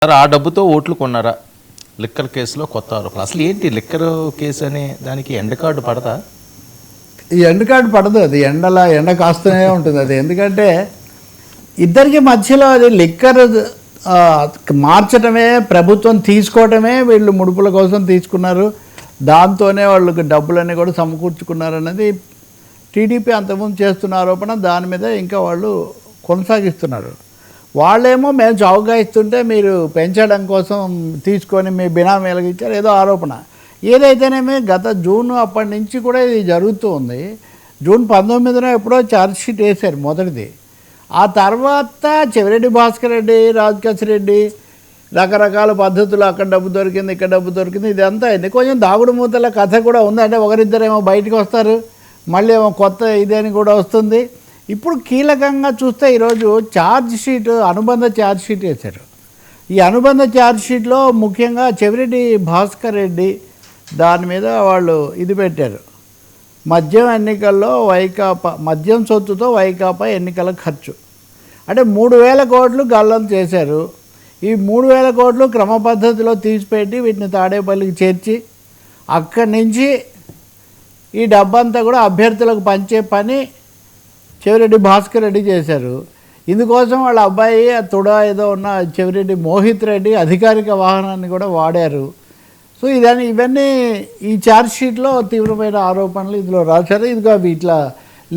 Sir ఆ డబ్బుతో ఓట్లు కొన్నారా? లిక్కర్ కేసులో కొత్త ఆరోపణ. అసలు ఏంటి లిక్కర్ కేసు అనే దానికి ఎండ్ కార్డు పడదా? ఈ ఎండ్ కార్డు పడదు. అది ఎండ కాస్తూనే ఉంటుంది అది. ఎందుకంటే ఇద్దరికి మధ్యలో అది లిక్కర్ మార్చడమే, ప్రభుత్వం తీసుకోవడమే, వీళ్ళు ముడుపుల కోసం తీసుకున్నారు, దాంతోనే వాళ్ళకి డబ్బులన్నీ కూడా సమకూర్చుకున్నారు అన్నది టీడీపీ అంతకుముందు చేస్తున్న ఆరోపణ. దాని మీద ఇంకా వాళ్ళు కొనసాగిస్తున్నారు. వాళ్ళేమో మేము చౌకగా ఇస్తుంటే మీరు పెంచడం కోసం తీసుకొని మీ బినామీలకు ఇచ్చారు ఏదో ఆరోపణ. ఏదైతేనేమి గత జూన్ అప్పటి నుంచి కూడా ఇది జరుగుతూ ఉంది. జూన్ 19న ఎప్పుడో ఛార్జ్షీట్ వేశారు మొదటిది. ఆ తర్వాత చెవిరెడ్డి భాస్కర్ రెడ్డి, రాజకేశ్ రెడ్డి రకరకాల పద్ధతులు, అక్కడ డబ్బు దొరికింది, ఇక్కడ డబ్బు దొరికింది, ఇదంతా అయింది. కొంచెం దాగుడు మూతల కథ కూడా ఉంది. అంటే ఒకరిద్దరేమో బయటకు వస్తారు, మళ్ళీ ఏమో కొత్త ఇదేని కూడా వస్తుంది. ఇప్పుడు కీలకంగా చూస్తే ఈరోజు అనుబంధ ఛార్జ్ షీట్ వేశారు. ఈ అనుబంధ ఛార్జ్ షీట్లో ముఖ్యంగా చెవిరెడ్డి భాస్కర్ రెడ్డి దాని మీద వాళ్ళు ఇది పెట్టారు. మద్యం ఎన్నికల్లో మద్యం సొత్తుతో వైకాపా ఎన్నికల ఖర్చు అంటే 3,000 కోట్లు గల్లం చేశారు. ఈ 3,000 కోట్లు క్రమ పద్ధతిలో తీసిపెట్టి వీటిని తాడేపల్లికి చేర్చి అక్కడి నుంచి ఈ డబ్బంతా కూడా అభ్యర్థులకు పంచే పని చెవిరెడ్డి భాస్కర్ రెడ్డి చేశారు. ఇందుకోసం వాళ్ళ అబ్బాయి తుడా ఏదో ఉన్న చెవిరెడ్డి మోహిత్ రెడ్డి అధికారిక వాహనాన్ని కూడా వాడారు. సో ఇవన్నీ ఈ ఛార్జ్ షీట్లో తీవ్రమైన ఆరోపణలు ఇందులో రాశారు. ఇదిగో అవి ఇట్లా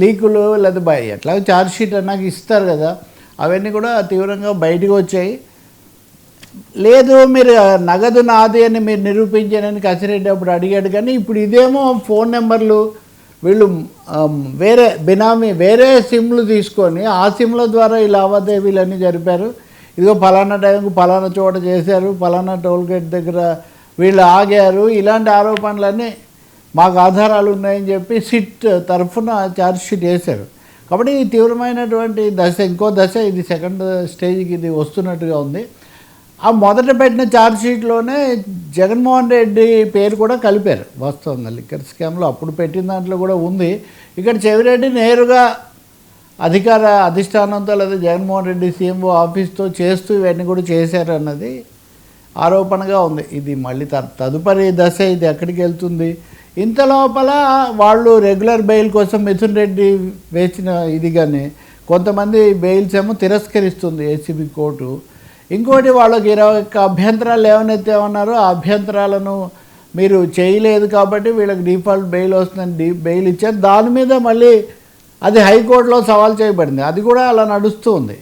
లీకులు లేదా ఎట్లా ఛార్జ్ షీట్ అన్నాక ఇస్తారు కదా, అవన్నీ కూడా తీవ్రంగా బయటకు వచ్చాయి. లేదు మీరు నగదు నాది అని మీరు నిరూపించానని కసిరెడ్డి అప్పుడు అడిగాడు. కానీ ఇప్పుడు ఇదేమో ఫోన్ నెంబర్లు వీళ్ళు వేరే సిమ్లు తీసుకొని ఆ సిమ్ల ద్వారా ఈ లావాదేవీలన్నీ జరిపారు. ఇదిగో ఫలానా టైంకు ఫలానా చోట చేశారు, ఫలానా టోల్గేట్ దగ్గర వీళ్ళు ఆగారు, ఇలాంటి ఆరోపణలన్నీ మాకు ఆధారాలు ఉన్నాయని చెప్పి సిట్ తరఫున ఛార్జ్షీట్ వేశారు. కాబట్టి ఈ తీవ్రమైనటువంటి ఇంకో దశ, ఇది సెకండ్ స్టేజ్కి ఇది వస్తున్నట్టుగా ఉంది. ఆ మొదట పెట్టిన ఛార్జ్షీట్లోనే జగన్మోహన్ రెడ్డి పేరు కూడా కలిపారు. వాస్తవంగా లిక్కర్ స్కామ్లో అప్పుడు పెట్టిన దాంట్లో కూడా ఉంది. ఇక్కడ చెవిరెడ్డి నేరుగా అధిష్టానంతో లేదా జగన్మోహన్ రెడ్డి సీఎంఓ ఆఫీస్తో చేస్తూ ఇవన్నీ కూడా చేశారు అన్నది ఆరోపణగా ఉంది. ఇది మళ్ళీ తదుపరి దశ ఇది ఎక్కడికి వెళ్తుంది? ఇంత లోపల వాళ్ళు రెగ్యులర్ బెయిల్ కోసం మిథున్ రెడ్డి వేసిన ఇది కానీ కొంతమంది బెయిల్స్ ఏమో తిరస్కరిస్తుంది ఏసీబీ కోర్టు. ఇంకోటి వాళ్ళకి 21 అభ్యంతరాలు ఏమన్నారో ఆ అభ్యంతరాలను మీరు చేయలేదు కాబట్టి వీళ్ళకి డిఫాల్ట్ బెయిల్ వస్తుందని బెయిల్ ఇచ్చారు. దాని మీద మళ్ళీ అది హైకోర్టులో సవాల్ చేయబడింది. అది కూడా అలా నడుస్తూ ఉంది.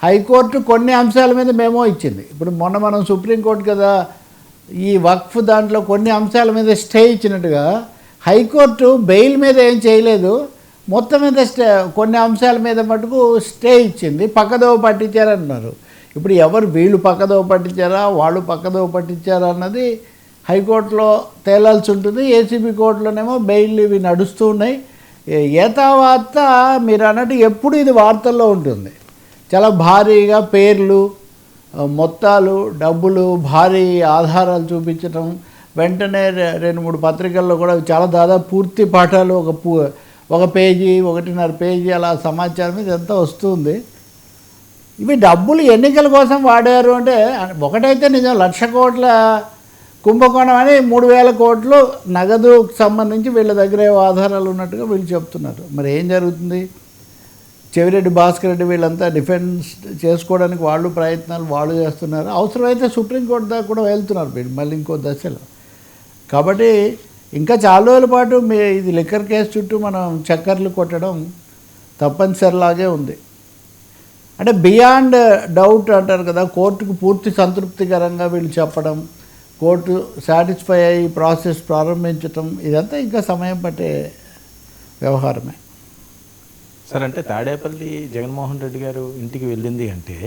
హైకోర్టు కొన్ని అంశాల మీద మేమో ఇచ్చింది. ఇప్పుడు మనం సుప్రీంకోర్టు కదా ఈ వక్ఫ్ దాంట్లో కొన్ని అంశాల మీద స్టే ఇచ్చినట్టుగా హైకోర్టు బెయిల్ మీద ఏం చేయలేదు, మొత్తం మీద కొన్ని అంశాల మీద మటుకు స్టే ఇచ్చింది. పక్కదోవ పట్టించారన్నారు. ఇప్పుడు వీళ్ళు పక్కదోవ పట్టించారా, వాళ్ళు పక్కదోవ పట్టించారా అన్నది హైకోర్టులో తేలాల్సి ఉంటుంది. ఏసీబీ కోర్టులోనేమో బెయిల్ ఇవి నడుస్తూ ఉన్నాయి. ఏతావార్త మీరు అన్నట్టు ఎప్పుడు ఇది వార్తల్లో ఉంటుంది. చాలా భారీగా పేర్లు, మొత్తాలు, డబ్బులు, భారీ ఆధారాలు చూపించడం, వెంటనే 2-3 పత్రికల్లో కూడా చాలా దాదాపు పూర్తి పాఠాలు ఒక పేజీ 1.5 పేజీ అలా సమాచారం ఇదంతా వస్తుంది. ఇవి డబ్బులు ఎన్నికల కోసం వాడారు అంటే ఒకటైతే నిజం, 1,00,000 కోట్ల కుంభకోణం అని 3,000 కోట్లు నగదుకు సంబంధించి వీళ్ళ దగ్గర ఆధారాలు ఉన్నట్టుగా వీళ్ళు చెప్తున్నారు. మరి ఏం జరుగుతుంది? చెవిరెడ్డి భాస్కర్ రెడ్డి వీళ్ళంతా డిఫెన్స్ చేసుకోవడానికి వాళ్ళు చేస్తున్నారు. అవసరమైతే సుప్రీంకోర్టు దాకా కూడా వెళ్తున్నారు వీళ్ళు మళ్ళీ ఇంకో దశలో. కాబట్టి ఇంకా చాలా రోజుల పాటు ఇది లిక్కర్ కేసు చుట్టూ మనం చక్కర్లు కొట్టడం తప్పనిసరిలాగే ఉంది. అంటే బియాండ్ డౌట్ అంటారు కదా, కోర్టుకు పూర్తి సంతృప్తికరంగా వీళ్ళు చెప్పడం, కోర్టు సాటిస్ఫై అయ్యి ప్రాసెస్ ప్రారంభించటం, ఇదంతా ఇంకా సమయం పట్టే వ్యవహారమే. సార్ అంటే తాడేపల్లి జగన్మోహన్ రెడ్డి గారు ఇంటికి వెళ్ళింది అంటే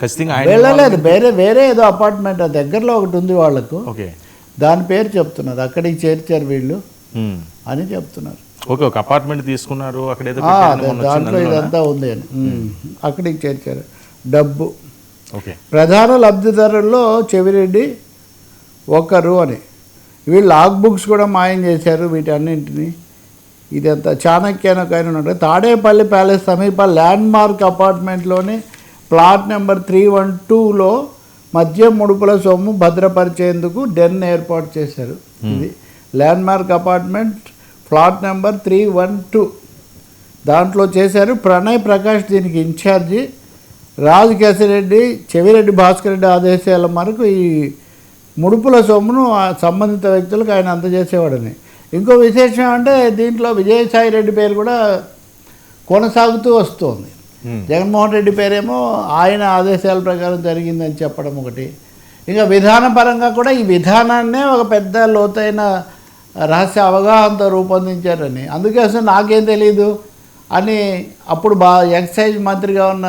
ఖచ్చితంగా వెళ్ళలేదు, వేరే ఏదో అపార్ట్మెంట్ దగ్గరలో ఒకటి ఉంది వాళ్ళకు, దాని పేరు చెప్తున్నారు, అక్కడికి చేర్చారు వీళ్ళు అని చెప్తున్నారు. ఓకే, ఒక అపార్ట్మెంట్ తీసుకున్నారు అక్కడ, దాంట్లో ఇదంతా ఉంది అని అక్కడికి చేర్చారు. డబ్బు ప్రధాన లబ్ధిదారుల్లో చెవిరెడ్డి ఒకరు అని వీళ్ళు లాగ్ బుక్స్ కూడా మాయం చేశారు వీటన్నింటినీ. ఇదంతా చాణక్యనకైనా ఉంటుంది. తాడేపల్లి ప్యాలెస్ సమీప ల్యాండ్ మార్క్ అపార్ట్మెంట్లోని ప్లాట్ నెంబర్ 312లో మద్యం ముడుపుల సొమ్ము భద్రపరిచేందుకు డెన్ ఏర్పాటు చేశారు. ఇది ల్యాండ్మార్క్ అపార్ట్మెంట్ ఫ్లాట్ నెంబర్ 312 దాంట్లో చేశారు. ప్రణయ్ ప్రకాష్ దీనికి ఇన్ఛార్జి. రాజు కేశిరెడ్డి, చెవిరెడ్డి భాస్కర్ రెడ్డి ఆదేశాల మేరకు ఈ ముడుపుల సొమ్మును సంబంధిత వ్యక్తులకు ఆయన అందజేసేవాడని. ఇంకో విశేషం అంటే దీంట్లో విజయసాయి రెడ్డి పేరు కూడా కొనసాగుతూ వస్తుంది. జగన్మోహన్ రెడ్డి పేరేమో ఆయన ఆదేశాల ప్రకారం జరిగిందని చెప్పడం ఒకటి. ఇంకా విధానపరంగా కూడా ఈ విధానాన్నే ఒక పెద్ద లోతైన రహస్య అవగాహనతో రూపొందించారని, అందుకే అసలు నాకేం తెలీదు అని అప్పుడు ఎక్సైజ్ మంత్రిగా ఉన్న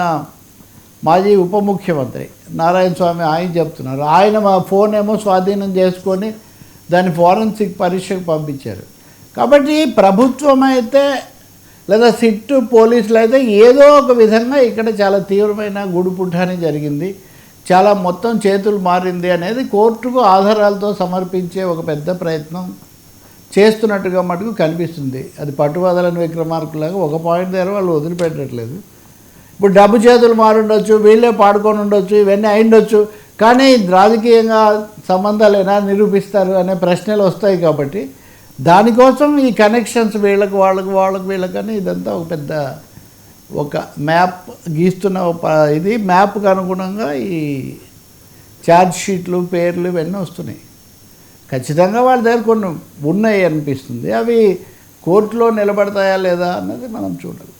మాజీ ఉప ముఖ్యమంత్రి నారాయణ స్వామి ఆయన చెప్తున్నారు. ఆయన మా ఫోన్ ఏమో స్వాధీనం చేసుకొని దాన్ని ఫోరెన్సిక్ పరీక్షకు పంపించారు. కాబట్టి ప్రభుత్వం అయితే లేదా సిట్టు పోలీసులు అయితే ఏదో ఒక విధంగా ఇక్కడ చాలా తీవ్రమైన గుడిపుఠాని జరిగింది, చాలా మొత్తం చేతులు మారింది అనేది కోర్టుకు ఆధారాలతో సమర్పించే ఒక పెద్ద ప్రయత్నం చేస్తున్నట్టుగా మటుకు కనిపిస్తుంది. అది పట్టువదలని విక్రమార్కులాగా ఒక పాయింట్ దగ్గర వాళ్ళు వదిలిపెట్టట్లేదు. ఇప్పుడు డబ్బు చేతులు మారుండొచ్చు, వీళ్ళే పాడుకొని ఉండొచ్చు, ఇవన్నీ అయిండొచ్చు, కానీ రాజకీయంగా సంబంధాలు నిరూపిస్తారు అనే ప్రశ్నలు వస్తాయి. కాబట్టి దానికోసం ఈ కనెక్షన్స్ వీళ్ళకి వీళ్ళకని ఇదంతా ఒక పెద్ద ఒక మ్యాప్ గీస్తున్న ఇది మ్యాప్కి అనుగుణంగా ఈ ఛార్జ్ షీట్లు పేర్లు ఇవన్నీ వస్తున్నాయి. ఖచ్చితంగా వాళ్ళ దగ్గర కొన్ని ఉన్నాయి అనిపిస్తుంది. అవి కోర్టులో నిలబడతాయా లేదా అన్నది మనం చూడాలి.